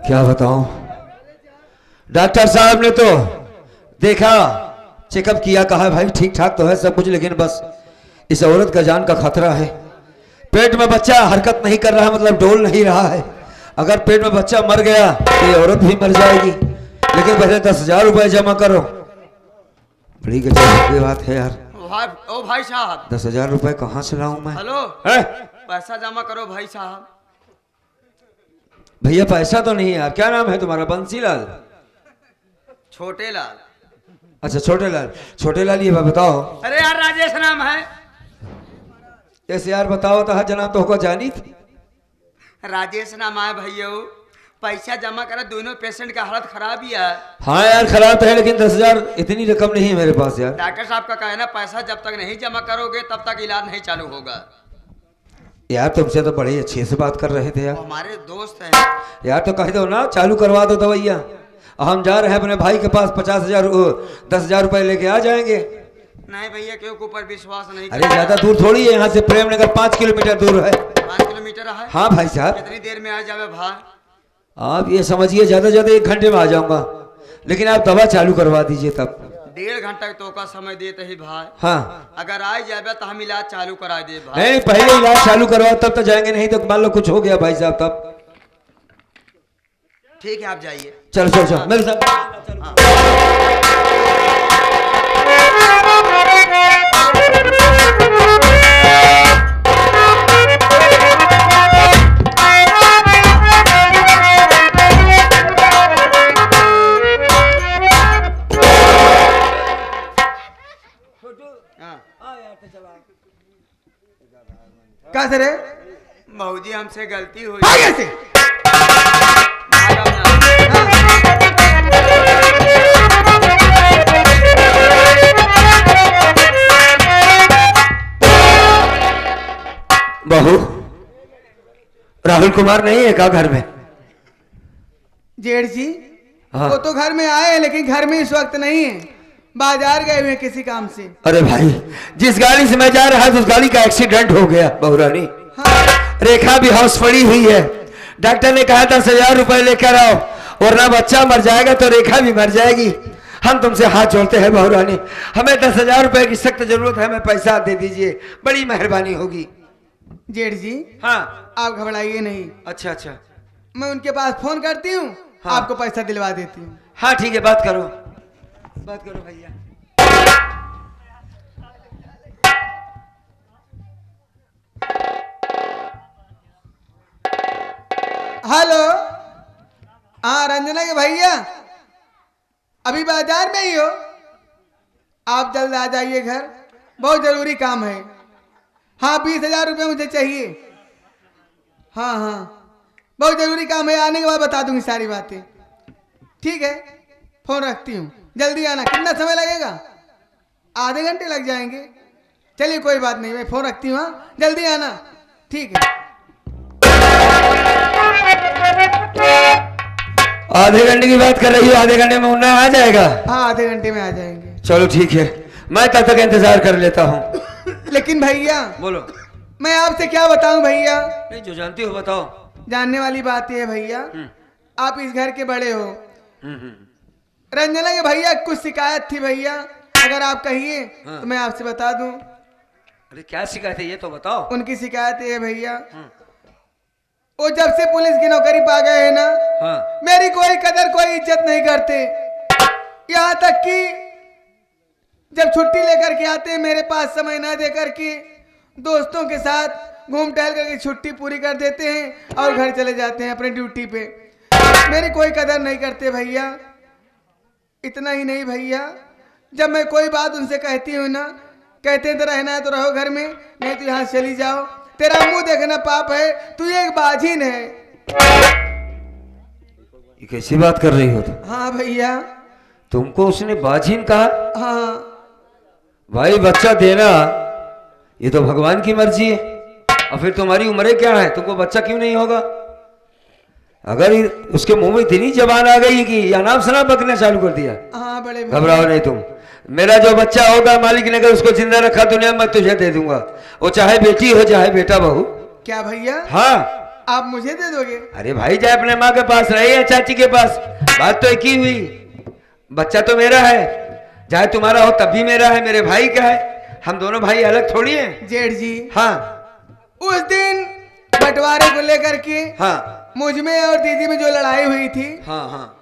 क्या बताऊं, डॉक्टर साहब ने तो देखा, चेकअप किया, कहा भाई ठीक ठाक तो है सब कुछ, लेकिन बस इस औरत का जान का खतरा है। पेट में बच्चा हरकत नहीं कर रहा, मतलब डोल नहीं रहा है। अगर पेट में बच्चा मर गया तो ये औरत भी मर जाएगी, लेकिन पहले 10,000 रुपए जमा करो। बड़ी गजब की बात है यार। ओ भाई साहब, 10,000 रुपए कहाँ से लाऊं मैं? हेलो, है? पैसा जमा करो भाई साहब। भैया पैसा तो नहीं है यार। क्या नाम है तुम्हारा? बंसीलाल? छोटे लाल। अच्छा छोटे लाल। छोटे लाल ये बताओ। अरे यार राजेश नाम है। ऐसे यार बताओ तो जनाब तो होगा जानी थी। राजेश नाम है भैया। पैसा जमा करा, दोनों पेशेंट का हालत खराब ही है। हाँ यार खराब तो है, लेकिन 10,000 इतनी रकम नहीं है मेरे पास यार। डॉक्टर साहब का कहना, पैसा जब तक नहीं जमा करोगे तब तक इलाज नहीं चालू होगा। यार तुमसे तो बड़े अच्छे से बात कर रहे थे यार। हमारे दोस्त हैं यार तो कह दो ना, चालू करवा दो दवाइयाँ। हम जा रहे हैं अपने भाई के पास, 50,000 10,000 रुपए लेके आ जाएंगे। नहीं भैया, के ऊपर विश्वास नहीं। अरे ज्यादा दूर थोड़ी है, यहाँ से प्रेम नगर 5 किलोमीटर दूर है। 5 किलोमीटर है। हाँ भाई साहब। कितनी देर में आ जावे भाई? आप ये समझिए ज्यादा ज्यादा 1 घंटे में आ जाऊंगा, लेकिन आप दवा चालू करवा दीजिए तब। 1.5 घंटा तो का समय देते ही भाई। हाँ अगर आ जाए तो हम इलाज चालू करा दे भाई। नहीं, पहले इलाज चालू करवाओ तब तो जाएंगे, नहीं तो मान लो कुछ हो गया भाई साहब तब। ठीक है आप जाइए। चलो चलो चलो मेरे साथ। क्या सर है? मऊजी हमसे गलती हुई। कैसे? बहू, राहुल कुमार नहीं है क्या घर में? जेठ जी, हाँ। वो तो घर में आए हैं, लेकिन घर में इस वक्त नहीं है, बाजार गए हुए किसी काम से। अरे भाई, जिस गाड़ी से मैं जा रहा था उस गाड़ी का एक्सीडेंट हो गया बहुरानी। हाँ। रेखा भी होश पड़ी हुई है। डॉक्टर ने कहा 10,000 रुपए लेकर आओ, वरना बच्चा मर जाएगा तो रेखा भी मर जाएगी। हम तुमसे हाथ जोड़ते हैं बहुरानी, हमें 10,000 रुपए की सख्त जरूरत है, हमें पैसा दे दीजिए, बड़ी मेहरबानी होगी। जेठ जी, हाँ। आप घबराइए नहीं, अच्छा अच्छा। मैं उनके पास फोन करती हूँ। हाँ। आपको पैसा दिलवा देती हूँ। हाँ ठीक है, बात करो, बात करो भैया। हेलो, हाँ रंजना के भैया, अभी बाजार में ही हो? आप जल्द आ जाइए घर, बहुत जरूरी काम है। हाँ 20,000 रुपये मुझे चाहिए। हाँ हाँ, बहुत जरूरी काम है, आने के बाद बता दूंगी सारी बातें। ठीक है, फोन रखती हूँ, जल्दी आना। कितना समय लगेगा? आधे घंटे लग जाएंगे। चलिए कोई बात नहीं, मैं फोन रखती हूँ। हाँ जल्दी आना, ठीक है। आधे घंटे की बात कर रही हो? आधे घंटे में मुन्ना आ जाएगा? हाँ आधे घंटे में आ जाएंगे। चलो ठीक है, मैं तब तक इंतजार कर लेता हूँ। लेकिन भैया, बोलो। मैं आपसे क्या बताऊं भैया? नहीं, जो जानती हो बताओ। जानने वाली बात यह है भैया, आप इस घर के बड़े हो। रंजना के भैया कुछ शिकायत थी भैया, अगर आप कहिए तो मैं आपसे बता दूं। अरे क्या शिकायत है ये तो बताओ। उनकी शिकायत ये है भैया, वो जब से पुलिस की नौकरी पा गए हैं ना, हाँ। मेरी कोई कदर कोई इज्जत नहीं करते। यहाँ तक कि जब छुट्टी लेकर के आते हैं, मेरे पास समय ना दे करके दोस्तों के साथ घूम टहल करके छुट्टी पूरी कर देते हैं और घर चले जाते हैं अपने ड्यूटी पे। मेरी कोई कदर नहीं करते भैया। इतना ही नहीं भैया, जब मैं कोई बात उनसे कहती हूँ ना, कहते हैं तो रहना है तो रहो घर में, नहीं तो यहाँ चली जाओ, तेरा मुंह देखना पाप है, तू एक बाझिन है। ये कैसी बात कर रही हो तुम? हाँ भैया। तुमको उसने बाझिन कहा? हाँ भाई बच्चा देना ये तो भगवान की मर्जी है, और फिर तुम्हारी उम्र क्या है, तुमको बच्चा क्यों नहीं होगा? अगर उसके मुंह में इतनी जबान आ गई कि या नाम शराब बकना चालू कर दिया। हाँ बड़े घबराओ नहीं तुम, मेरा जो बच्चा होगा मालिक ने अगर उसको जिंदा रखा दुनिया में तुझे दे दूंगा, वो चाहे बेटी हो चाहे बेटा बहू। क्या भैया? हाँ आप मुझे दे दोगे? अरे भाई चाहे अपने माँ के पास रहे या चाची के पास, बात तो एक ही हुई। बच्चा तो मेरा है, चाहे तुम्हारा हो तब भी मेरा है, मेरे भाई का है, हम दोनों भाई अलग थोड़ी हैं। जेठ जी, हाँ उस दिन बंटवारे को लेकर के हाँ मुझ में और दीदी में जो लड़ाई हुई थी, हाँ हाँ।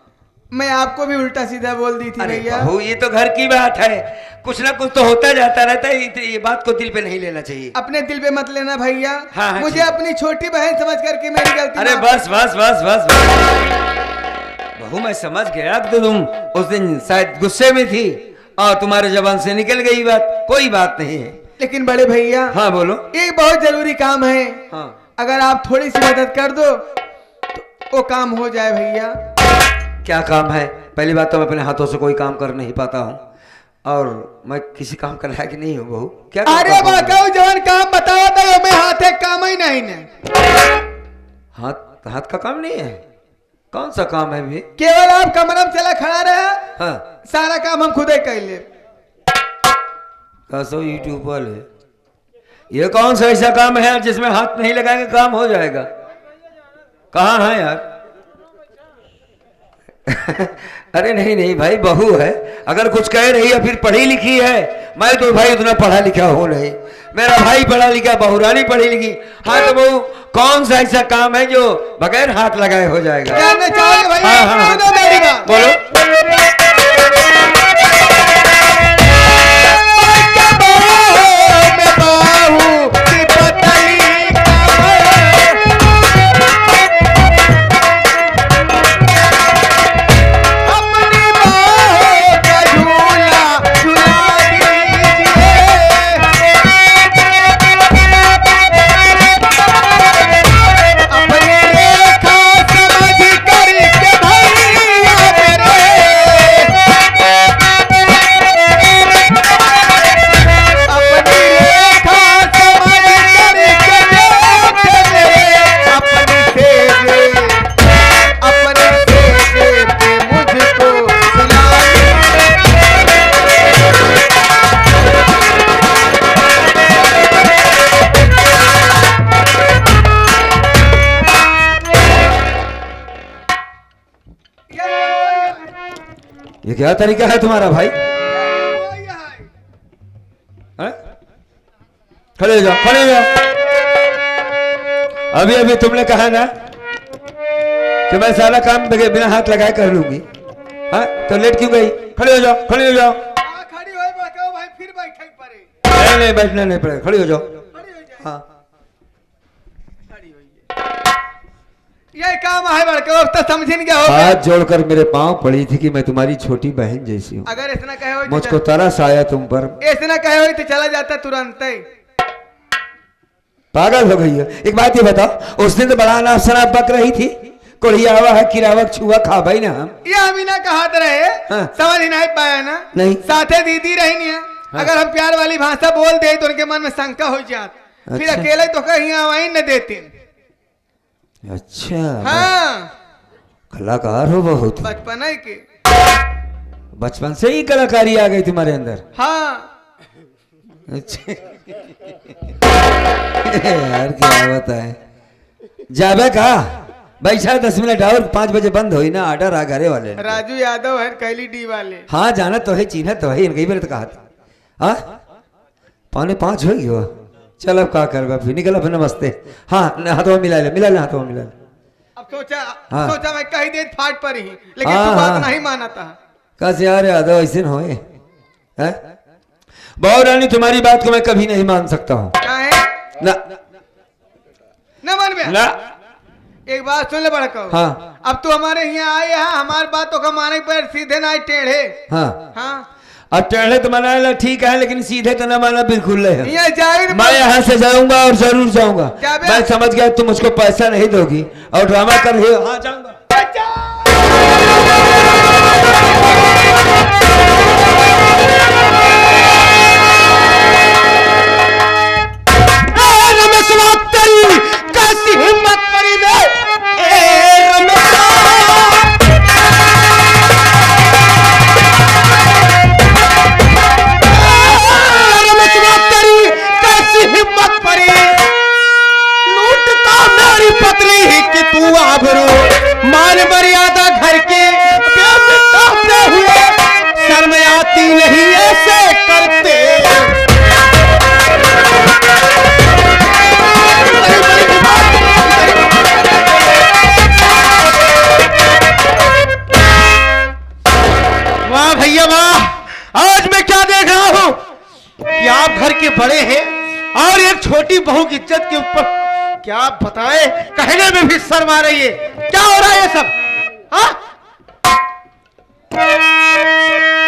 मैं आपको भी उल्टा सीधा बोल दी थी अरे भैया। बहू ये तो घर की बात है, कुछ ना कुछ तो होता जाता रहता है, ये बात को दिल पे नहीं लेना चाहिए। अपने दिल पे मत लेना भैया। हाँ, हाँ, मुझे ठीक। अपनी छोटी बहन समझ करके मेरी गलती अरे माफ बस बस बस बस बस बहू मैं समझ गया कि तुम उस दिन शायद गुस्से में थी और तुम्हारे जबान से निकल गई बात, कोई बात नहीं है। लेकिन बड़े भैया, हाँ बोलो। एक बहुत जरूरी काम है, हाँ अगर आप थोड़ी सी मदद कर दो तो वो काम हो जाए भैया। क्या काम है? पहली बात तो मैं अपने हाथों से कोई काम कर नहीं पाता हूँ और मैं किसी काम कर लायक नहीं हूँ बहू। क्या काम अरे करता हूँ? बाकाऊ जवान काम बताओ तो मैं हाथे काम ही नहीं ने। हाथ हाथ का काम नहीं है? कौन सा काम है भी? केवल आप कमरा में चला खड़ा रहा, हाँ सारा काम हम खुद ही कर ले। कसो यूट्यूब वाले, ये कौन सा ऐसा काम है जिसमें हाथ नहीं लगाएंगे काम हो जाएगा? कहाँ है यार? अरे नहीं नहीं भाई, बहू है, अगर कुछ कह रही है फिर पढ़ी लिखी है। मैं तो भाई उतना पढ़ा लिखा हूँ नहीं, मेरा भाई पढ़ा लिखा, बहू रानी पढ़ी लिखी। हाँ तो बहू कौन सा ऐसा काम है जो बगैर हाथ लगाए हो जाएगा? जानना चाहोगे भैया? हाँ, हाँ, हाँ। सुनो मेरी बात। बोलो। ये क्या तरीका है तुम्हारा भाई? हैं? खड़े हो जाओ, खड़े हो जाओ। अभी अभी तुमने कहा ना कि मैं सारा काम बिना हाथ लगाए कर लूंगी, हाँ तो लेट क्यों गई? खड़े हो जाओ, खड़े हो जाओ। खड़ी हो बाकाऊ भाई, फिर बैठे पड़े। नहीं नहीं बैठना नहीं पड़ेगा, खड़े हो जाओ। खड़ी हो जाए। हाँ खड़ी होइए। ये काम है बड़का, अब तो समझ नहीं क्या हो गया। हाथ जोड़कर मेरे पांव पड़ी थी कि मैं तुम्हारी छोटी बहन जैसी हूँ। अगर इतना कहे हो मुझको तरस आया तुम पर। इतना कहे हो तो चला जाता तुरंत ही। पागल हो गई है। एक बात ये बताओ, उस दिन तो बड़ा नाम शराब बक रही थी, कोढ़ियावा है, किरावक छुआ खा भाई ना हम। ये हम ही ना कहा रहे, हाँ। समझ ही नहीं पाया ना। नहीं। साथे दीदी रही नहीं है। हाँ। अगर हम प्यार वाली भाषा बोल दे तो उनके मन में शंका हो जात, फिर अच्छा। अकेले तो कहीं आवाई न देते। अच्छा हाँ, कलाकार हो बहुत, बचपन है के। बचपन से ही कलाकारी आ गई तुम्हारे अंदर। हाँ, अच्छा यार क्या बताए, जाबे का बैठा 10 मिनट और 5 बजे बंद हुई ना, ऑर्डर आ घरे वाले। राजू यादव है कैली डी वाले। हाँ जाना तो है, चिन्ह तो है, इनकी बार तो कहा था। हाँ 4:45 हो गई हो, चल अब क्या कर फिर निकल फिर। नमस्ते। हाँ हाथों मिला ले, मिला ले, हाथों मिला ले। अब सोचा हाँ। सोचा मैं कही दे फाट पर ही, लेकिन हाँ, तू बात हाँ। नहीं माना था। कैसे यार यादव ऐसे न होए हैं? बहू रानी तुम्हारी बात को मैं कभी नहीं मान सकता हूँ क्या है ना न मन में। ना। एक बात सुन ले बड़का। हाँ अब तू हमारे यहाँ आए हैं, हमारी बातों का माने पर सीधे ना टेढ़े। हाँ हाँ, अब टेढ़े तो मना ला ठीक है, लेकिन सीधे तो ना माना बिल्कुल नहीं है। यहाँ जाए मैं यहाँ से जाऊंगा और जरूर जाऊंगा। क्या बे? मैं समझ गया तुम मुझको पैसा नहीं दोगी और ड्रामा कर रही हो। हाँ जाऊंगा। कैसी हिम्मत पड़ी बे? कैसी हिम्मत पड़ी? लूटता मेरी पत्नी घर के बड़े हैं और एक छोटी बहू की इज्जत के ऊपर क्या बताएं, कहने में भी शर्म आ रही है। क्या हो रहा है ये सब? हाँ?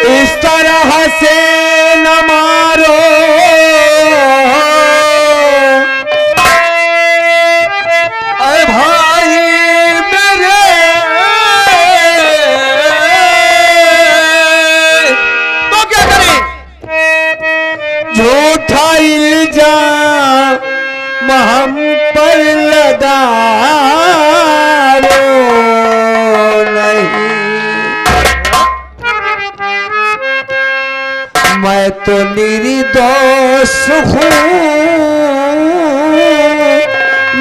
इस तरह से न मारो अरे भाई मेरे, तो क्या करें? झूठा इल्जाम हम पर लगा नहीं, मैं तो निर्दोष हूँ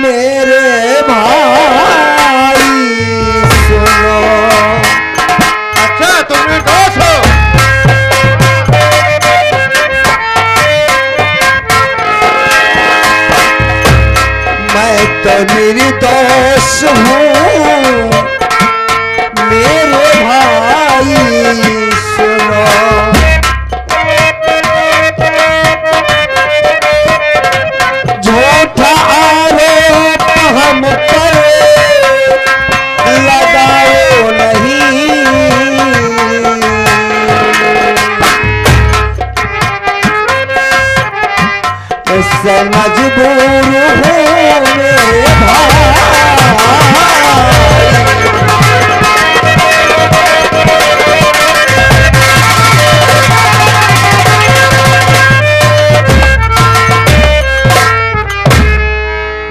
मेरे भाई सुनो। अच्छा, तुम निर्दोष हो? मैं तो निर्दोष हूँ मेरे भाई सुनो। झूठा आरोप हम पर लगाओ नहीं, इससे मजबूर हूँ मेरे भाई।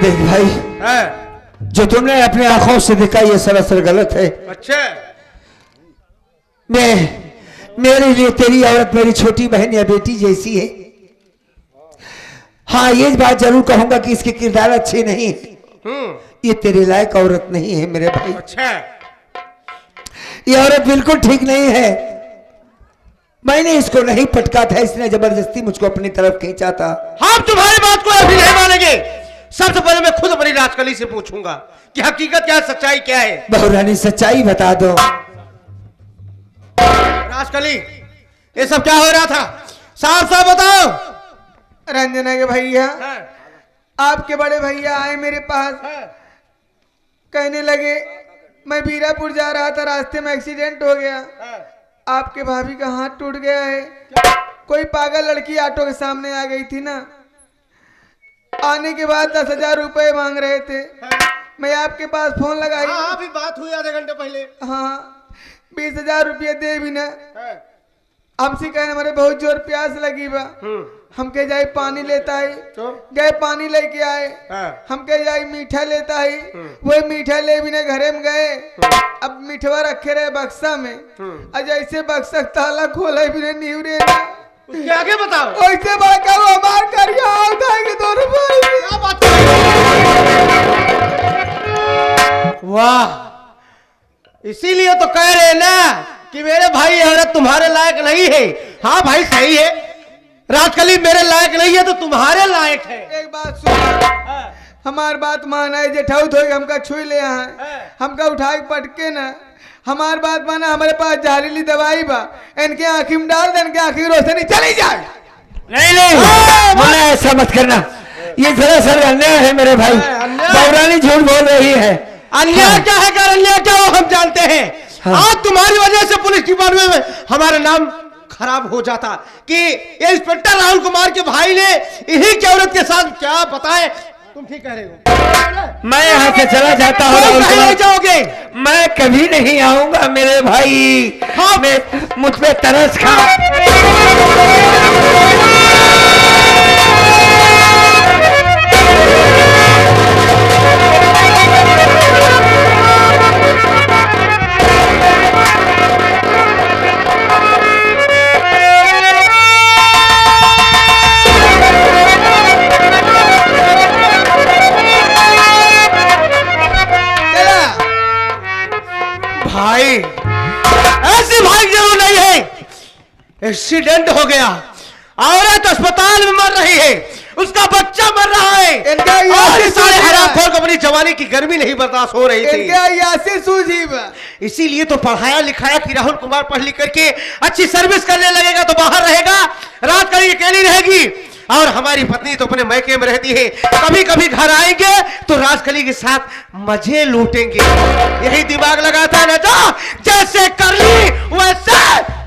देख भाई, जो तुमने अपने आंखों से देखा ये सरासर गलत है। अच्छा, मेरे लिए तेरी औरत मेरी छोटी बहन या बेटी जैसी है। हाँ, ये बात जरूर कहूंगा कि इसके किरदार अच्छे नहीं है। ये तेरे लायक औरत नहीं है मेरे भाई। अच्छा, ये औरत बिल्कुल ठीक नहीं है। मैंने इसको नहीं पटका था, इसने जबरदस्ती मुझको अपनी तरफ खींचा था। हम तुम्हारी बात को अभी नहीं मानेंगे। सबसे पहले मैं खुद अपनी राजकली से पूछूंगा कि हकीकत क्या है, सच्चाई क्या है। बहू रानी सच्चाई बता दो। राजकली, ये सब क्या हो रहा था? साफ साफ बताओ। रंजना के भैया, आपके बड़े भैया आए मेरे पास, कहने लगे मैं बीरापुर जा रहा था, रास्ते में एक्सीडेंट हो गया, आपके भाभी का हाथ टूट गया है। कोई पागल लड़की ऑटो के सामने आ गई थी ना, आने के बाद 10,000 रुपए मांग रहे थे। मैं आपके पास फोन लगाई। अभी बात हुई आधे घंटे पहले। हाँ, 20,000 रुपये दे भी ना। हमसे कहने हमारे बहुत जोर प्यास लगी बा, हम के जाए पानी लेता है। गए पानी लेके आए। हम के जाए मीठा लेता है, वो मीठा ले भी ना घरे में गए। अब मीठवा रखे रहे बक्सा में, और जैसे बक्सा ताला खोले भी नहीं रे ना, उसके आगे बताओ। वैसे बड़का वो मार कर उठाएंगे 2 रुपए। क्या बात? वाह, इसीलिए तो कह रहे ना कि मेरे भाई औरत तुम्हारे लायक नहीं है। हाँ भाई, सही है, राजकली मेरे लायक नहीं है तो तुम्हारे लायक है। एक बात सुन, हमार बात माना है, जेठाउत हो हमका छुई ले यहाँ, हमका उठा के पटके ना, हमार बात माना। हमारे पास जहरीली दवाई बा, इनके आँखी में डाल दे, इनके आँखी की रोशनी चली जाए। नहीं नहीं, मना ऐसा मत करना, ये दरअसल अन्याय है मेरे भाई। बौरानी झूठ बोल रही है। अन्याय क्या है, अन्याय क्या वो हम जानते हैं। आज तुम्हारी वजह से पुलिस डिपार्टमेंट में हमारा नाम खराब हो जाता कि ये इंस्पेक्टर राहुल कुमार के भाई ने इन्हीं की औरत के साथ क्या बताए। तुम ठीक कह रहे हो। मैं यहाँ से चला जाता हूँ। कहीं नहीं जाओगे? मैं कभी नहीं आऊंगा मेरे भाई। हाँ, मुझ पे तरस खा। भाई, ऐसी भाई जरूर नहीं है। एक्सीडेंट हो गया, औरत अस्पताल में मर रही है, उसका बच्चा मर रहा है। सारे हरामखोर को अपनी जवानी की गर्मी नहीं बर्दाश्त हो रही थी। इसीलिए तो पढ़ाया लिखाया कि राहुल कुमार पढ़ लिख करके अच्छी सर्विस करने लगेगा तो बाहर रहेगा, रात करी अकेली रहेगी। और हमारी पत्नी तो अपने मैके में रहती है, कभी कभी घर आएंगे तो राजकली के साथ मजे लूटेंगे। यही दिमाग लगाता है ना, जो जैसे कर ली वैसे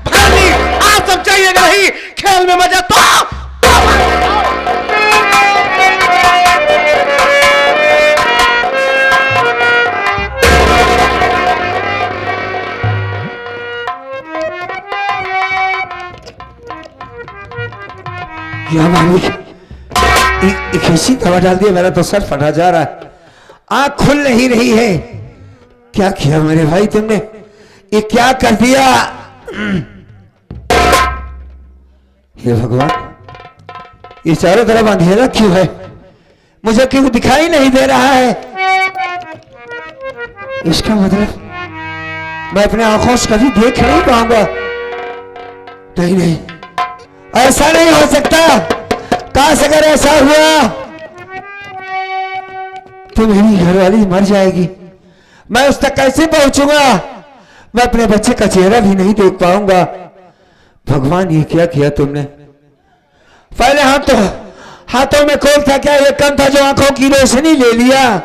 भर ली। आप सब जाइएगा नहीं, खेल में मजा तो क्या मालिक, कैसी दवा डाल दिया, मेरा तो सर फटा जा रहा है, आंख खुल नहीं रही है। क्या किया मेरे भाई तुमने, ये क्या कर दिया? हे भगवान, ये चारों तरफ अंधेरा क्यों है, मुझे क्यों दिखाई नहीं दे रहा है? इसका मतलब मैं अपने आंखों से कभी देख नहीं पाऊंगा। नहीं नहीं, ऐसा नहीं हो सकता। काश अगर ऐसा हुआ तो मेरी घरवाली मर जाएगी, मैं उस तक कैसे पहुंचूंगा? मैं अपने बच्चे का चेहरा भी नहीं देख पाऊंगा। भगवान, ये क्या किया तुमने? पहले हाथों में कौन था, क्या ये कम था जो आंखों की रोशनी ले लिया?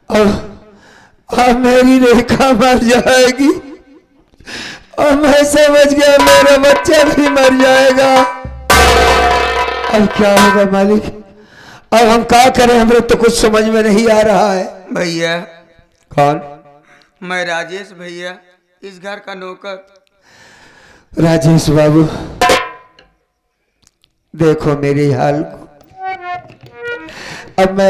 अब मेरी रेखा मर जाएगी और मैं समझ गया मेरा बच्चा भी मर जाएगा। अब क्या होगा मालिक, अब हम क्या करें, हमें तो कुछ समझ में नहीं आ रहा है। भैया, कौन? मैं राजेश भैया, इस घर का नौकर। राजेश बाबू, देखो मेरे हाल को। अब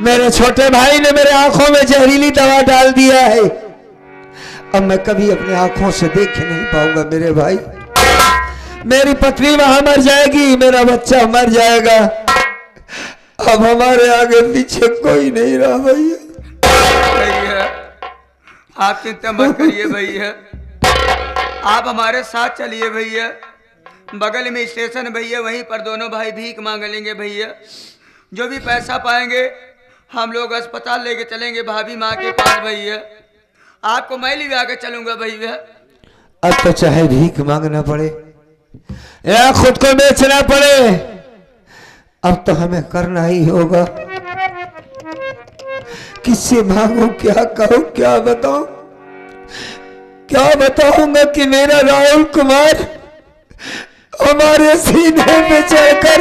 मेरे छोटे भाई ने मेरे आंखों में जहरीली दवा डाल दिया है। अब मैं कभी अपने आंखों से देख नहीं पाऊंगा मेरे भाई। मेरी पत्नी वहां मर जाएगी, मेरा बच्चा मर जाएगा। अब हमारे आगे पीछे कोई नहीं रहा भैया। भैया, आप चिंता मत करिए भैया, आप हमारे साथ चलिए भैया। बगल में स्टेशन भैया, वहीं पर दोनों भाई भीख मांग लेंगे भैया। जो भी पैसा पाएंगे हम लोग अस्पताल लेके चलेंगे भाभी माँ के पास भैया। आपको मैं ले आके चलूंगा भैया। अब तो चाहे भीख मांगना पड़े या खुद को बेचना पड़े, अब तो हमें करना ही होगा। किससे मांगू, क्या कहूं, क्या बताऊं? क्या बताऊंगा कि मेरा राहुल कुमार हमारे सीने में चढ़कर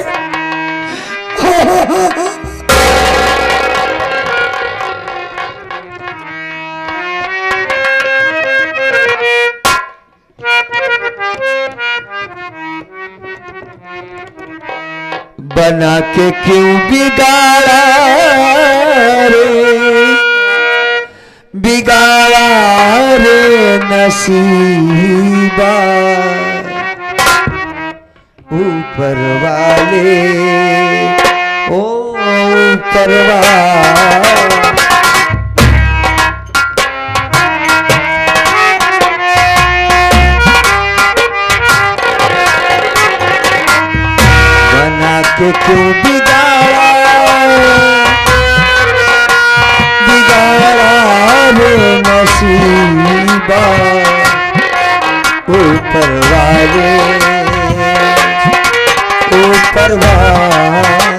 बना के क्यों बिगाड़ा रे नसीबा, ऊपर वाले ओ ऊपर वाले। बना के क्यों बिगाड़ा रे नसीबा, ऊपर वाले ऊपर वाले।